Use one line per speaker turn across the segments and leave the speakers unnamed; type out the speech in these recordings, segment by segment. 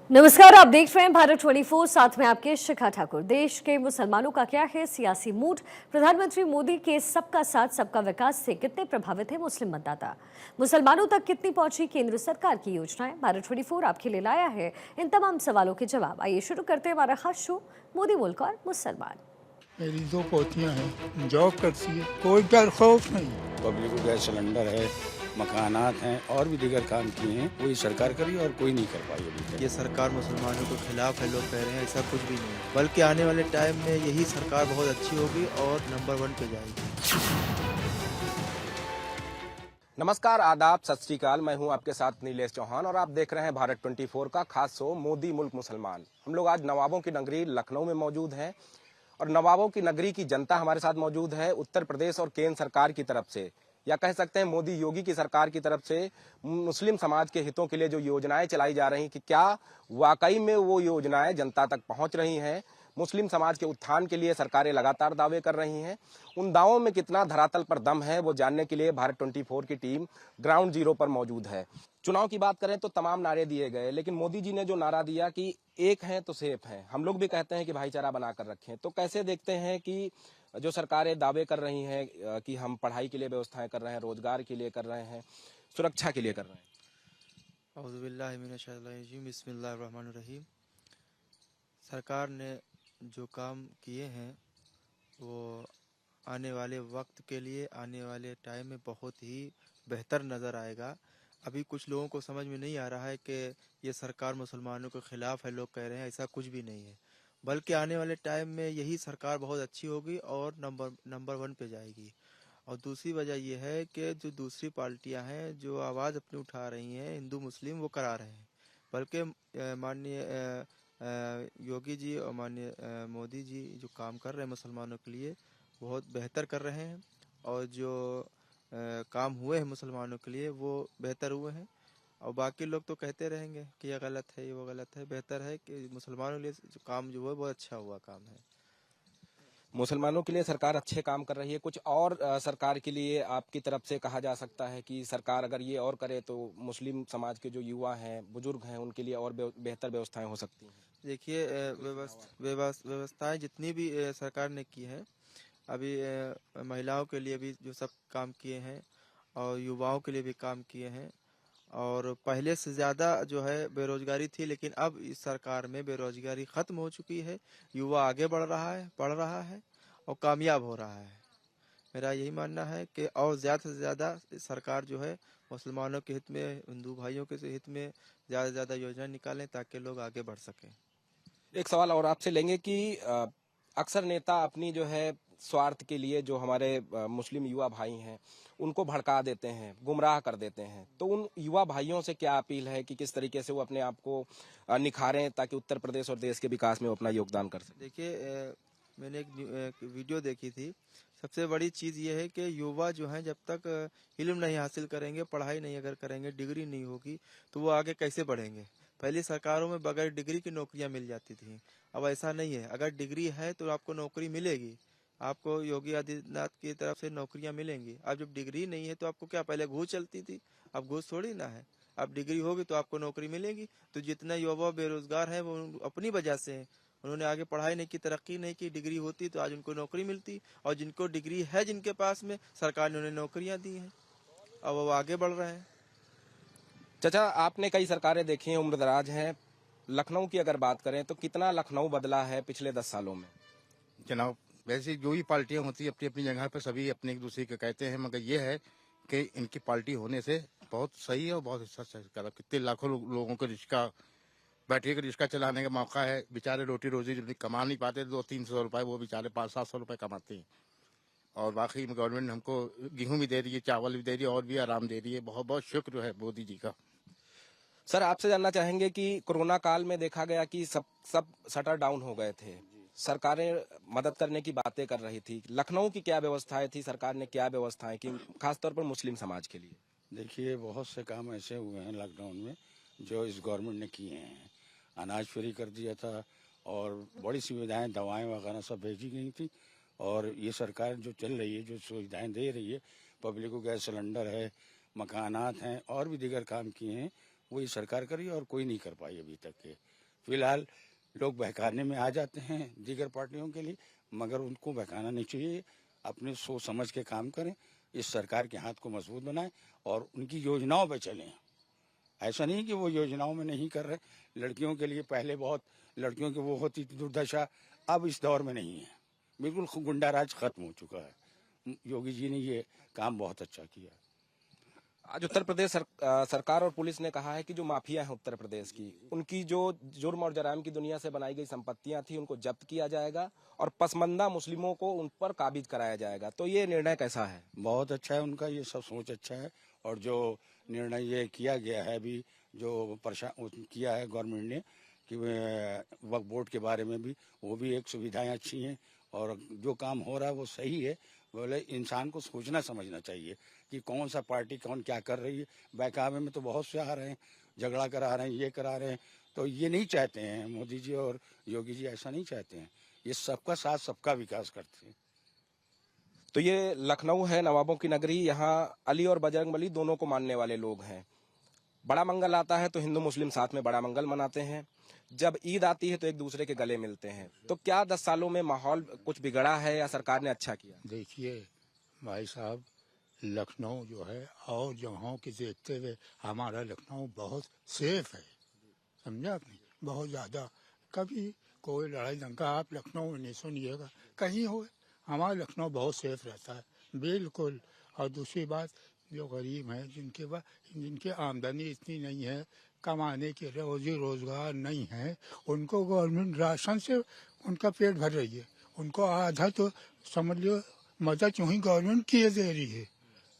नमस्कार, आप देख रहे हैं भारत 24, साथ में आपके शिखा ठाकुर। देश के मुसलमानों का क्या है सियासी मूड? प्रधानमंत्री मोदी के सबका साथ सबका विकास से कितने प्रभावित है मुस्लिम मतदाता? मुसलमानों तक कितनी पहुंची केंद्र सरकार की योजनाएं? भारत 24 आपके लिए लाया है इन तमाम सवालों के जवाब। आइए शुरू करते हैं हमारा खास शो मोदी मुल्क और मुसलमान।
मेरी 2 पोतियां हैं, जॉब करती है, कोई डर खौफ नहीं।
पब्लिक को गैस सिलेंडर है, मकानात हैं और भी दीगर काम किए हैं, वही सरकार करी और कोई नहीं कर पाई अभी तक।
ये सरकार मुसलमानों के खिलाफ है, लोग कह रहे हैं, ऐसा कुछ भी नहीं है। बल्कि आने वाले टाइम में यही सरकार बहुत अच्छी होगी और नंबर 1 पे जाएगी।
नमस्कार, आदाब, सत श्री अकाल। मैं हूं आपके साथ नीलेश चौहान और आप देख रहे हैं भारत 24 का खास शो मोदी मुल्क मुसलमान। हम लोग आज नवाबों की नगरी लखनऊ में मौजूद हैं और नवाबों की नगरी की जनता हमारे साथ मौजूद है। उत्तर प्रदेश और केंद्र सरकार की तरफ से, या कह सकते हैं मोदी योगी की सरकार की तरफ से, मुस्लिम समाज के हितों के लिए जो योजनाएं चलाई जा रही कि क्या वाकई में वो योजनाएं जनता तक पहुंच रही हैं। मुस्लिम समाज के उत्थान के लिए सरकारें लगातार दावे कर रही हैं। उन दावों में कितना धरातल पर दम है वो जानने के लिए भारत 24 की टीम ग्राउंड जीरो पर मौजूद है। चुनाव की बात करें तो तमाम नारे दिए गए, लेकिन मोदी जी ने जो नारा दिया कि एक हैं तो सेफ हैं, हम लोग भी कहते हैं कि भाईचारा बनाकर रखें, तो कैसे देखते हैं कि जो सरकारें दावे कर रही हैं कि हम पढ़ाई के लिए व्यवस्थाएं कर रहे हैं, रोजगार के लिए कर रहे हैं, सुरक्षा के लिए कर रहे हैं।
औज़ुबिल्लाहि मिनश्शैतानिर्रजीम, बिस्मिल्लाहिर्रहमानिर्रहीम। सरकार ने जो काम किए हैं वो आने वाले वक्त के लिए, आने वाले टाइम में बहुत ही बेहतर नज़र आएगा। अभी कुछ लोगों को समझ में नहीं आ रहा है कि ये सरकार मुसलमानों के खिलाफ है, लोग कह रहे हैं, ऐसा कुछ भी नहीं है। बल्कि आने वाले टाइम में यही सरकार बहुत अच्छी होगी और नंबर 1 पे जाएगी। और दूसरी वजह यह है कि जो दूसरी पार्टियां हैं जो आवाज़ अपनी उठा रही हैं, हिंदू मुस्लिम, वो करा रहे हैं। बल्कि माननीय योगी जी और माननीय मोदी जी जो काम कर रहे हैं मुसलमानों के लिए, बहुत बेहतर कर रहे हैं। और जो काम हुए हैं मुसलमानों के लिए वो बेहतर हुए हैं। और बाकी लोग तो कहते रहेंगे कि ये गलत है, ये वो गलत है। बेहतर है कि मुसलमानों के लिए जो काम जो है बहुत अच्छा हुआ काम है।
मुसलमानों के लिए सरकार अच्छे काम कर रही है। कुछ और सरकार के लिए आपकी तरफ से कहा जा सकता है कि सरकार अगर ये और करे तो मुस्लिम समाज के जो युवा हैं, बुजुर्ग हैं, उनके लिए और बेहतर व्यवस्थाएं हो सकती हैं?
देखिए, व्यवस्थाएं जितनी भी सरकार ने की है, अभी महिलाओं के लिए भी जो सब काम किए हैं और युवाओं के लिए भी काम किए हैं। और पहले से ज़्यादा जो है बेरोजगारी थी, लेकिन अब इस सरकार में बेरोजगारी ख़त्म हो चुकी है। युवा आगे बढ़ रहा है, पढ़ रहा है और कामयाब हो रहा है। मेरा यही मानना है कि और ज़्यादा से ज़्यादा सरकार जो है मुसलमानों के हित में, हिंदू भाइयों के हित में ज़्यादा से ज़्यादा योजना निकालें ताकि लोग आगे बढ़ सकें।
एक सवाल और आपसे लेंगे कि अक्सर नेता अपनी जो है स्वार्थ के लिए जो हमारे मुस्लिम युवा भाई हैं उनको भड़का देते हैं, गुमराह कर देते हैं, तो उन युवा भाइयों से क्या अपील है कि किस तरीके से वो अपने आप को निखारें ताकि उत्तर प्रदेश और देश के विकास में वो अपना योगदान कर सकें?
देखिए, मैंने एक वीडियो देखी थी। सबसे बड़ी चीज़ ये है कि युवा जो हैं जब तक इल्म नहीं हासिल करेंगे, पढ़ाई नहीं अगर करेंगे, डिग्री नहीं होगी, तो वो आगे कैसे बढ़ेंगे। पहली सरकारों में बगैर डिग्री की नौकरियां मिल जाती थी, अब ऐसा नहीं है। अगर डिग्री है तो आपको नौकरी मिलेगी, आपको योगी आदित्यनाथ की तरफ से नौकरियां मिलेंगी। अब जब डिग्री नहीं है तो आपको क्या, पहले घूस चलती थी, अब घूस थोड़ी ना है। अब डिग्री होगी तो आपको नौकरी मिलेगी। तो जितने युवा बेरोजगार हैं वो अपनी वजह से हैं। उन्होंने आगे पढ़ाई नहीं की, तरक्की नहीं की। डिग्री होती तो आज उनको नौकरी मिलती, और जिनको डिग्री है, जिनके पास में, सरकार ने उन्हें नौकरियां दी हैं, अब वो आगे बढ़ रहे हैं।
चाचा, आपने कई सरकारें देखी हैं, उम्रदराज हैं। लखनऊ की अगर बात करें तो कितना लखनऊ बदला है पिछले 10 सालों में?
जनाब, वैसे जो भी पार्टियां होती है अपनी अपनी जगह पर सभी अपने एक दूसरे के कहते हैं, मगर ये है कि इनकी पार्टी होने से बहुत सही है और बहुत अच्छा कर। कितने लाखों लोगों को रिक्शा, बैटरी का रिक्शा चलाने का मौका है। बेचारे रोटी रोजी जो कमा नहीं पाते 200-300 रुपए, वो बेचारे 500-700 रुपए कमाते हैं। और बाकी गवर्नमेंट हमको गेहूं भी दे रही है, चावल भी दे रही है और भी आराम दे रही है। बहुत बहुत शुक्र है मोदी जी का।
सर, आपसे जानना चाहेंगे कि कोरोना काल में देखा गया कि सब शटर डाउन हो गए थे, सरकारें मदद करने की बातें कर रही थी। लखनऊ की क्या व्यवस्थाएं थी, सरकार ने क्या व्यवस्थाएं की खासतौर पर मुस्लिम समाज के लिए?
देखिए, बहुत से काम ऐसे हुए हैं लॉकडाउन में जो इस गवर्नमेंट ने किए हैं। अनाज फ्री कर दिया था और बड़ी सुविधाएं, दवाएं वगैरह सब भेजी गई थी। और ये सरकार जो चल रही है, जो सुविधाएं दे रही है, पब्लिक को गैस सिलेंडर है, मकानात हैं और भी दीगर काम किए हैं, वही सरकार करी और कोई नहीं कर पाई अभी तक के। फिलहाल लोग बहकाने में आ जाते हैं दीगर पार्टियों के लिए, मगर उनको बहकाना नहीं चाहिए। अपने सोच समझ के काम करें, इस सरकार के हाथ को मजबूत बनाएं और उनकी योजनाओं पे चलें। ऐसा नहीं कि वो योजनाओं में नहीं कर रहे। लड़कियों के लिए पहले बहुत लड़कियों की वो होती थी दुर्दशा, अब इस दौर में नहीं है। बिल्कुल गुंडा राज खत्म हो चुका है। योगी जी ने ये काम बहुत अच्छा किया।
आज उत्तर प्रदेश सरकार और पुलिस ने कहा है कि जो माफिया हैं उत्तर प्रदेश की, उनकी जो जुर्म और जराइम की दुनिया से बनाई गई संपत्तियां थी उनको जब्त किया जाएगा और पसमंदा मुस्लिमों को उन पर काबिज कराया जाएगा। तो ये निर्णय कैसा है?
बहुत अच्छा है उनका, ये सब सोच अच्छा है। और जो निर्णय ये किया गया है अभी, जो किया है गवर्नमेंट ने कि वक्फ बोर्ड के बारे में भी, वो भी एक सुविधाएं अच्छी हैं और जो काम हो रहा है वो सही है। बोले इंसान को सोचना समझना चाहिए कि कौन सा पार्टी कौन क्या कर रही है। बहकावे में तो बहुत से आ रहे हैं, झगड़ा करा रहे हैं, ये करा रहे हैं। तो ये नहीं चाहते हैं मोदी जी और योगी जी, ऐसा नहीं चाहते हैं। ये सबका साथ सबका विकास करते हैं।
तो ये लखनऊ है, नवाबों की नगरी। यहाँ अली और बजरंगबली दोनों को मानने वाले लोग हैं। बड़ा मंगल आता है तो हिंदू मुस्लिम साथ में बड़ा मंगल मनाते हैं। जब ईद आती है तो एक दूसरे के गले मिलते हैं। तो क्या 10 सालों में माहौल कुछ बिगड़ा है या सरकार ने अच्छा किया?
देखिए भाई साहब, लखनऊ जो है और जगहों की देखते हुए हमारा लखनऊ बहुत सेफ है, समझा आपने? बहुत ज़्यादा। कभी कोई लड़ाई दंगा आप लखनऊ में नहीं सुनिएगा, कहीं हो। हमारा लखनऊ बहुत सेफ रहता है, बिल्कुल। और दूसरी बात, जो गरीब हैं, जिनकी आमदनी इतनी नहीं है, कमाने के रोजी रोजगार नहीं है, उनको गवर्नमेंट राशन से उनका पेट भर रही है। उनको आधा तो समझ लो मदद यूँ ही गवर्नमेंट किए दे रही है,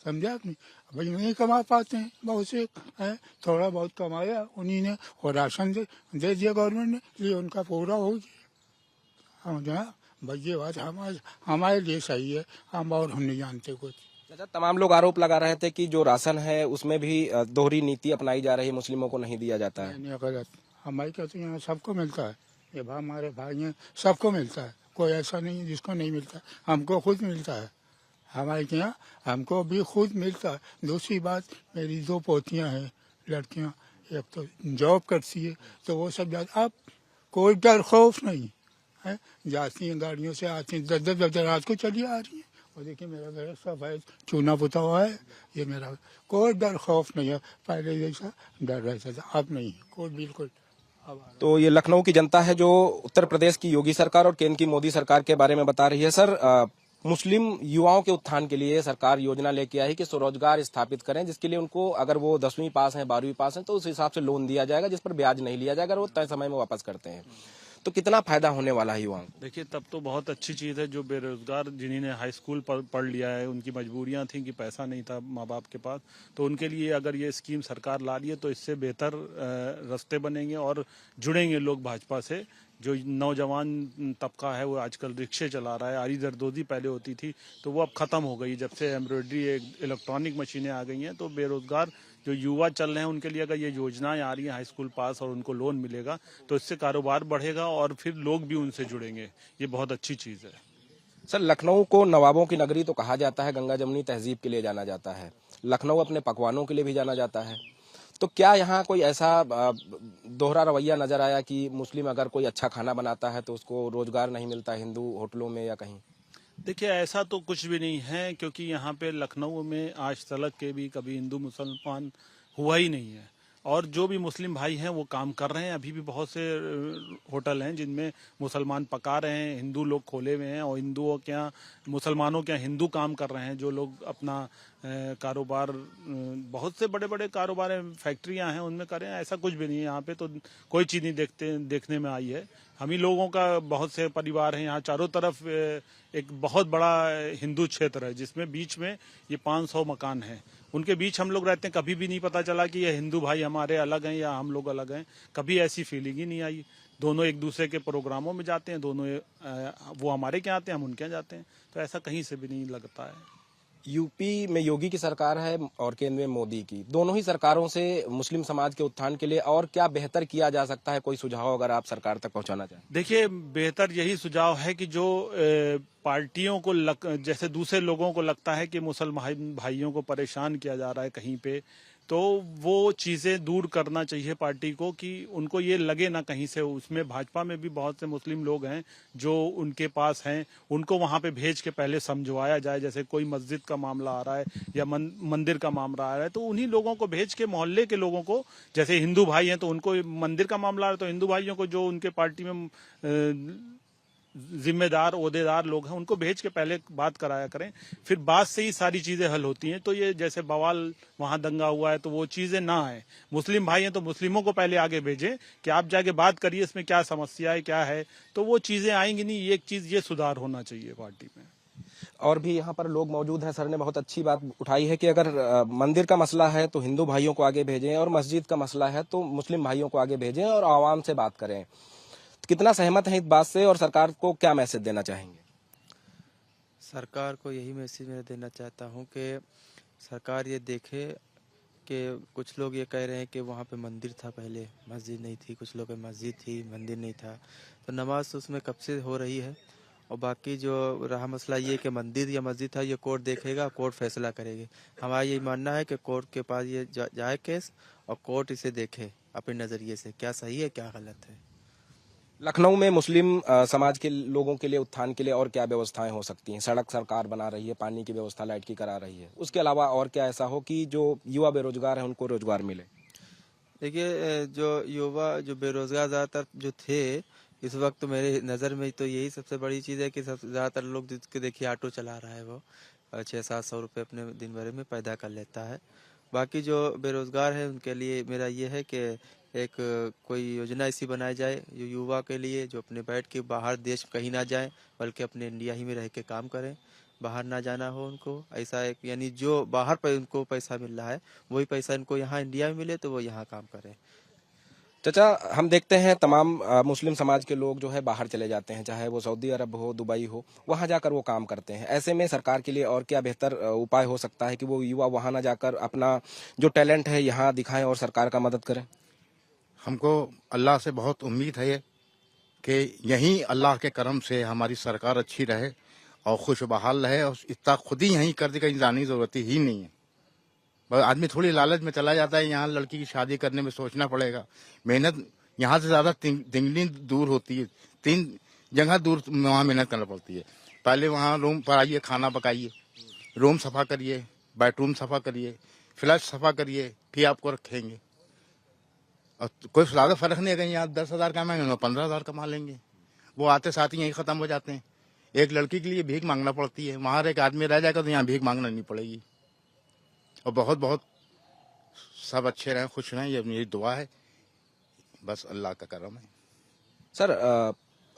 समझा आपने? भाई नहीं कमा पाते हैं, बहुत से हैं, थोड़ा बहुत कमाया उन्हीं ने और राशन दे दिया गवर्नमेंट ने, लिए उनका पूरा हो गया। समझा भाई, ये बात हमारे लिए सही है, हम नहीं जानते कुछ।
अच्छा, तमाम लोग आरोप लगा रहे थे कि जो राशन है उसमें भी दोहरी नीति अपनाई जा रही है, मुस्लिमों को नहीं दिया जाता है।
नहीं, गलत। हमारे कहते हैं यहाँ सबको मिलता है, ये हमारे भाई हैं, सबको मिलता है, कोई ऐसा नहीं है जिसको नहीं मिलता। हमको खुद मिलता है, हमारे यहाँ हमको भी खुद मिलता है। दूसरी बात, मेरी 2 पोतियाँ हैं लड़कियाँ, एक तो जॉब करती है, तो वो सब अब कोई डर खौफ नहीं है, जाती हैं गाड़ियों से, आती हैं 10-10 रात को चली आ रही हैं। और देखिए मेरा घर सब है, चूना पुता हुआ है, ये मेरा कोई डर खौफ नहीं है। पहले जैसा डर रहता था, अब नहीं, कोई बिल्कुल।
तो ये लखनऊ की जनता है जो उत्तर प्रदेश की योगी सरकार और केंद्र की मोदी सरकार के बारे में बता रही है। सर, मुस्लिम युवाओं के उत्थान के लिए सरकार योजना लेके आई कि स्वरोजगार स्थापित करें, जिसके लिए उनको अगर वो 10वीं पास हैं, 12वीं पास हैं, तो उस हिसाब से लोन दिया जाएगा जिस पर ब्याज नहीं लिया जाएगा और वो तय समय में वापस करते हैं। तो कितना फायदा होने वाला है युवाओं को?
देखिए, तब तो बहुत अच्छी चीज़ है। जो बेरोजगार जिन्होंने हाई स्कूल पढ़ लिया है, उनकी मजबूरियां थी कि पैसा नहीं था माँ बाप के पास, तो उनके लिए अगर ये स्कीम सरकार ला रही है तो इससे बेहतर रास्ते बनेंगे और जुड़ेंगे लोग भाजपा से। जो नौजवान तबका है वो आजकल रिक्शे चला रहा है, आरी दरदोजी पहले होती थी तो वो अब खत्म हो गई। जब से एम्ब्रॉयडरी इलेक्ट्रॉनिक मशीनें आ गई हैं, तो बेरोजगार जो युवा चल रहे हैं उनके लिए अगर ये योजनाएं आ रही हैं हाई स्कूल पास और उनको लोन मिलेगा तो इससे कारोबार बढ़ेगा और फिर लोग भी उनसे जुड़ेंगे। ये बहुत अच्छी चीज़ है।
सर, लखनऊ को नवाबों की नगरी तो कहा जाता है, गंगा जमुनी तहजीब के लिए जाना जाता है। लखनऊ अपने पकवानों के लिए भी जाना जाता है। तो क्या यहाँ कोई ऐसा दोहरा रवैया नजर आया कि मुस्लिम अगर कोई अच्छा खाना बनाता है तो उसको रोजगार नहीं मिलता हिंदू होटलों में या कहीं?
देखिए, ऐसा तो कुछ भी नहीं है, क्योंकि यहाँ पे लखनऊ में आज तलक के भी कभी हिंदू मुसलमान हुआ ही नहीं है। और जो भी मुस्लिम भाई हैं वो काम कर रहे हैं। अभी भी बहुत से होटल हैं जिनमें मुसलमान पका रहे हैं, हिंदू लोग खोले हुए हैं और हिंदुओं के यहाँ, मुसलमानों के यहाँ हिंदू काम कर रहे हैं। जो लोग अपना कारोबार, बहुत से बड़े बड़े कारोबार हैं, फैक्ट्रियां हैं, उनमें करें। ऐसा कुछ भी नहीं है यहाँ पे, तो कोई चीज़ नहीं देखने में आई है। हम ही लोगों का बहुत से परिवार हैं यहाँ। चारों तरफ एक बहुत बड़ा हिंदू क्षेत्र है जिसमें बीच में ये 500 मकान हैं। उनके बीच हम लोग रहते हैं। कभी भी नहीं पता चला कि ये हिंदू भाई हमारे अलग हैं या हम लोग अलग हैं। कभी ऐसी फीलिंग ही नहीं आई। दोनों एक दूसरे के प्रोग्रामों में जाते हैं, दोनों वो हमारे क्या आते हैं, हम उनके यहाँ जाते हैं। तो ऐसा कहीं से भी नहीं लगता है।
यूपी में योगी की सरकार है और केंद्र में मोदी की। दोनों ही सरकारों से मुस्लिम समाज के उत्थान के लिए और क्या बेहतर किया जा सकता है? कोई सुझाव अगर आप सरकार तक पहुंचाना चाहें।
देखिए, बेहतर यही सुझाव है कि जो पार्टियों को जैसे दूसरे लोगों को लगता है कि मुसलमान भाइयों को परेशान किया जा रहा है कहीं पे, तो वो चीज़ें दूर करना चाहिए पार्टी को कि उनको ये लगे ना कहीं से। उसमें भाजपा में भी बहुत से मुस्लिम लोग हैं जो उनके पास हैं, उनको वहाँ पे भेज के पहले समझवाया जाए। जैसे कोई मस्जिद का मामला आ रहा है या मंदिर का मामला आ रहा है, तो उन्हीं लोगों को भेज के, मोहल्ले के लोगों को, जैसे हिंदू भाई हैं तो उनको मंदिर का मामला आ रहा है तो हिंदू भाइयों को, जो उनके पार्टी में जिम्मेदार ओहदेदार लोग हैं, उनको भेज के पहले बात कराया करें। फिर बात से ही सारी चीजें हल होती हैं। तो ये जैसे बवाल वहां दंगा हुआ है तो वो चीजें ना आए। मुस्लिम भाई हैं तो मुस्लिमों को पहले आगे भेजें कि आप जाके बात करिए, इसमें क्या समस्या है, क्या है, तो वो चीजें आएंगी नहीं। एक चीज ये सुधार होना चाहिए पार्टी में।
और भी यहाँ पर लोग मौजूद हैं। सर ने बहुत अच्छी बात उठाई है कि अगर मंदिर का मसला है तो हिंदू भाइयों को आगे भेजें, और मस्जिद का मसला है तो मुस्लिम भाइयों को आगे भेजें और आवाम से बात करें। कितना सहमत हैं इस बात से, और सरकार को क्या मैसेज देना चाहेंगे?
सरकार को यही मैसेज मैं देना चाहता हूँ कि सरकार ये देखे कि कुछ लोग ये कह रहे हैं कि वहाँ पे मंदिर था, पहले मस्जिद नहीं थी। कुछ लोग के मस्जिद थी, मंदिर नहीं था, तो नमाज तो उसमें कब से हो रही है। और बाकी जो रहा मसला ये कि मंदिर या मस्जिद था, ये कोर्ट देखेगा, कोर्ट फैसला करेगी। हमारा ये मानना है कि कोर्ट के पास ये जाए केस, और कोर्ट इसे देखे अपने नज़रिए से क्या सही है क्या गलत है।
लखनऊ में मुस्लिम समाज के लोगों के लिए उत्थान के लिए और क्या व्यवस्थाएं हो सकती हैं? सड़क सरकार बना रही है, पानी की व्यवस्था लाइट की करा रही है, उसके अलावा और क्या ऐसा हो कि जो युवा बेरोजगार हैं उनको रोजगार मिले?
देखिए, जो युवा जो बेरोजगार ज़्यादातर जो थे इस वक्त मेरे नज़र में, तो यही सबसे बड़ी चीज़ है कि सबसे ज़्यादातर लोग जिसके देखिए ऑटो चला रहा है, वो 600-700 रुपये अपने दिन भर में पैदा कर लेता है। बाकी जो बेरोजगार है उनके लिए मेरा ये है कि एक कोई योजना ऐसी बनाई जाए जो युवा के लिए, जो अपने बैठ के बाहर देश कहीं ना जाए, बल्कि अपने इंडिया ही में रह के काम करें, बाहर ना जाना हो उनको। ऐसा एक, यानी जो बाहर पर उनको पैसा मिल रहा है वही पैसा इनको यहाँ इंडिया में मिले तो वो यहाँ काम करें।
चाचा, हम देखते हैं तमाम मुस्लिम समाज के लोग जो है बाहर चले जाते हैं, चाहे वो सऊदी अरब हो, दुबई हो, वहां जाकर वो काम करते हैं। ऐसे में सरकार के लिए और क्या बेहतर उपाय हो सकता है कि वो युवा वहां ना जाकर अपना जो टैलेंट है यहाँ दिखाएं और सरकार का मदद करें?
हमको अल्लाह से बहुत उम्मीद है कि यहीं अल्लाह के करम से हमारी सरकार अच्छी रहे और खुश बहाल रहे, और इतना खुद ही यहीं कर दे, कहीं जाने की जरूरत ही नहीं है। बस आदमी थोड़ी लालच में चला जाता है, यहाँ लड़की की शादी करने में सोचना पड़ेगा। मेहनत यहाँ से ज़्यादा तिगनी दूर होती है, 3 जगह दूर वहाँ मेहनत करना पड़ती है। पहले वहाँ रूम पर आइए, खाना पकाइए, रूम सफ़ा करिए, बेडरूम सफ़ा करिए, फ्लैश सफ़ा करिए, फिर आपको रखेंगे। और कोई ज़्यादा फ़र्क नहीं है, कहीं यहाँ 10,000 कमाएंगे, 15,000 कमा लेंगे। वो आते साथ ही यहीं ख़त्म हो जाते हैं। एक लड़की के लिए भीख मांगना पड़ती है, वहाँ एक आदमी रह जाएगा तो यहाँ भीख मांगना नहीं पड़ेगी। और बहुत बहुत सब अच्छे रहें, खुश रहें, ये मेरी दुआ है, बस अल्लाह का करम है।
सर,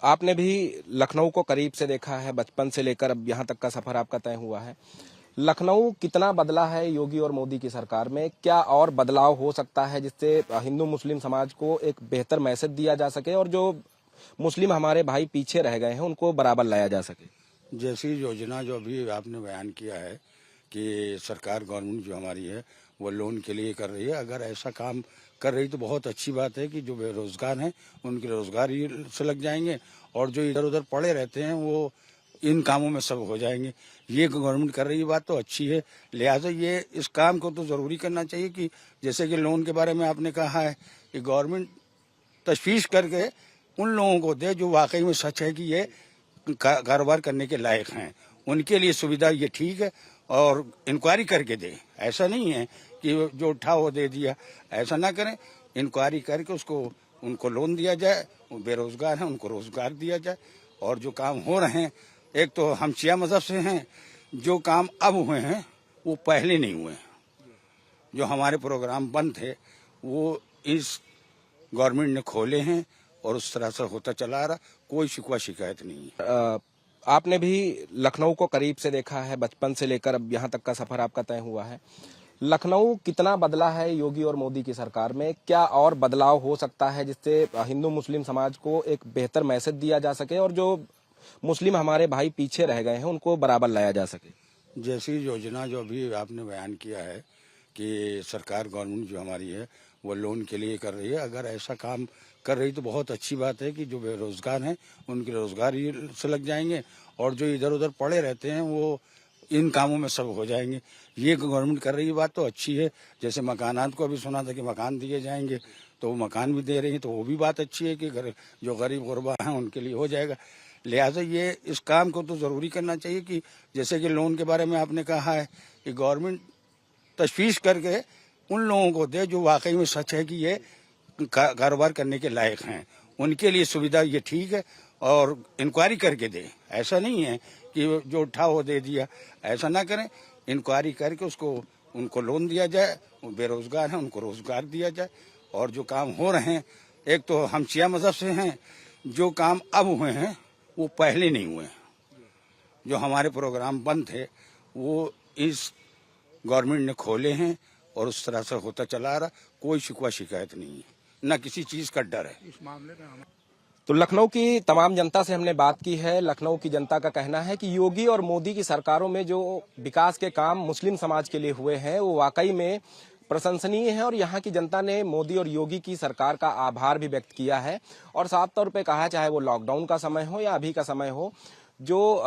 आपने भी लखनऊ को करीब से देखा है, बचपन से लेकर अब यहाँ तक का सफर आपका तय हुआ है। लखनऊ कितना बदला है योगी और मोदी की सरकार में? क्या और बदलाव हो सकता है जिससे हिंदू मुस्लिम समाज को एक बेहतर मैसेज दिया जा सके और जो मुस्लिम हमारे भाई पीछे रह गए हैं उनको बराबर लाया जा सके?
जैसी योजना जो अभी आपने बयान किया है कि सरकार गवर्नमेंट जो हमारी है वो लोन के लिए कर रही है, अगर ऐसा काम कर रही तो बहुत अच्छी बात है कि जो बेरोजगार हैं उनके रोजगार ही से लग जाएंगे, और जो इधर उधर पड़े रहते हैं वो इन कामों में सब हो जाएंगे। ये गवर्नमेंट कर रही बात तो अच्छी है, लिहाजा ये इस काम को तो जरूरी करना चाहिए कि जैसे कि लोन के बारे में आपने कहा है कि गवर्नमेंट तशवीश करके उन लोगों को दे जो वाकई में सच है कि ये इन कामों में सब हो जाएंगे। ये गवर्नमेंट कर रही बात तो अच्छी है, लिहाजा ये इस काम को तो जरूरी करना चाहिए कि जैसे कि लोन के बारे में आपने कहा है कि गवर्नमेंट तशवीश करके उन लोगों को दे जो वाकई में सच है कि ये कारोबार करने के लायक हैं, उनके लिए सुविधा ये ठीक है। और इंक्वायरी करके दे, ऐसा नहीं है कि जो उठा वो दे दिया, ऐसा ना करें। इंक्वायरी करके उसको उनको लोन दिया जाए, वो बेरोजगार हैं उनको रोजगार दिया जाए। और जो काम हो रहे हैं, एक तो हम शिया मजहब से हैं, जो काम अब हुए हैं वो पहले नहीं हुए। जो हमारे प्रोग्राम बंद थे वो इस गवर्नमेंट ने खोले हैं और उस तरह से होता चला रहा, कोई शिकवा शिकायत नहीं है।
आपने भी लखनऊ को करीब से देखा है, बचपन से लेकर अब यहाँ तक का सफर आपका तय हुआ है। लखनऊ कितना बदला है योगी और मोदी की सरकार में? क्या और बदलाव हो सकता है जिससे हिंदू मुस्लिम समाज को एक बेहतर मैसेज दिया जा सके और जो मुस्लिम हमारे भाई पीछे रह गए हैं उनको बराबर लाया जा सके?
जैसी योजना जो अभी आपने बयान किया है कि सरकार गवर्नमेंट जो हमारी है वो लोन के लिए कर रही है, अगर ऐसा काम कर रही तो बहुत अच्छी बात है कि जो बेरोजगार हैं उनके रोजगार ही से लग जाएंगे, और जो इधर उधर पड़े रहते हैं वो इन कामों में सब हो जाएंगे। ये गवर्नमेंट कर रही बात तो अच्छी है। जैसे मकानात को अभी सुना था कि मकान दिए जाएंगे, तो वो मकान भी दे रही है, तो वो भी बात अच्छी है कि जो गरीब गुरबा हैं उनके लिए हो जाएगा। लिहाजा ये इस काम को तो ज़रूरी करना चाहिए कि जैसे कि लोन के बारे में आपने कहा है कि गवर्नमेंट तशवीश करके उन लोगों को दे जो वाकई में सच है कि ये कारोबार करने के लायक हैं, उनके लिए सुविधा ये ठीक है, और इंक्वायरी करके दे। ऐसा नहीं है कि जो उठा वो दे दिया, ऐसा ना करें। इंक्वायरी करके उनको लोन दिया जाए, बेरोजगार हैं उनको रोजगार दिया जाए। और जो काम हो रहे हैं, एक तो हम शिया मजहब से हैं, जो काम अब हुए हैं वो पहले नहीं हुए हैं। जो हमारे प्रोग्राम बंद थे वो इस गवर्नमेंट ने खोले हैं और उस तरह से होता चला रहा। कोई शिकवा शिकायत नहीं है, न किसी चीज का डर है इस मामले में।
तो लखनऊ की तमाम जनता से हमने बात की है। लखनऊ की जनता का कहना है कि योगी और मोदी की सरकारों में जो विकास के काम मुस्लिम समाज के लिए हुए हैं वो वाकई में प्रशंसनीय है, और यहाँ की जनता ने मोदी और योगी की सरकार का आभार भी व्यक्त किया है। और साफ तौर पे कहा, चाहे वो लॉकडाउन का समय हो या अभी का समय हो, जो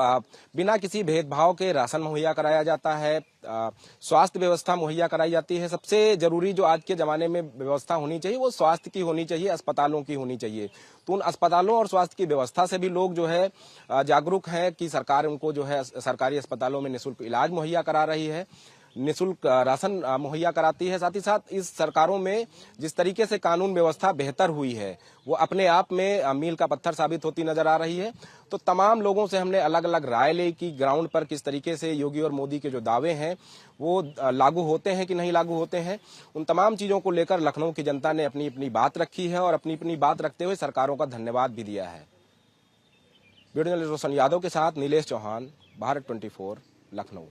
बिना किसी भेदभाव के राशन मुहैया कराया जाता है, स्वास्थ्य व्यवस्था मुहैया कराई जाती है। सबसे जरूरी जो आज के जमाने में व्यवस्था होनी चाहिए वो स्वास्थ्य की होनी चाहिए, अस्पतालों की होनी चाहिए। तो उन अस्पतालों और स्वास्थ्य की व्यवस्था से भी लोग जो है जागरूक हैं कि सरकार उनको जो है सरकारी अस्पतालों में निःशुल्क इलाज मुहैया करा रही है, निःशुल्क राशन मुहैया कराती है। साथ ही साथ इस सरकारों में जिस तरीके से कानून व्यवस्था बेहतर हुई है वो अपने आप में मील का पत्थर साबित होती नजर आ रही है। तो तमाम लोगों से हमने अलग अलग राय ली कि ग्राउंड पर किस तरीके से योगी और मोदी के जो दावे हैं वो लागू होते हैं कि नहीं लागू होते हैं। उन तमाम चीजों को लेकर लखनऊ की जनता ने अपनी अपनी बात रखी है और अपनी अपनी बात रखते हुए सरकारों का धन्यवाद भी दिया है। वीडियो जर्नलिस्ट रोशन यादव के साथ नीलेश चौहान, भारत 24, लखनऊ।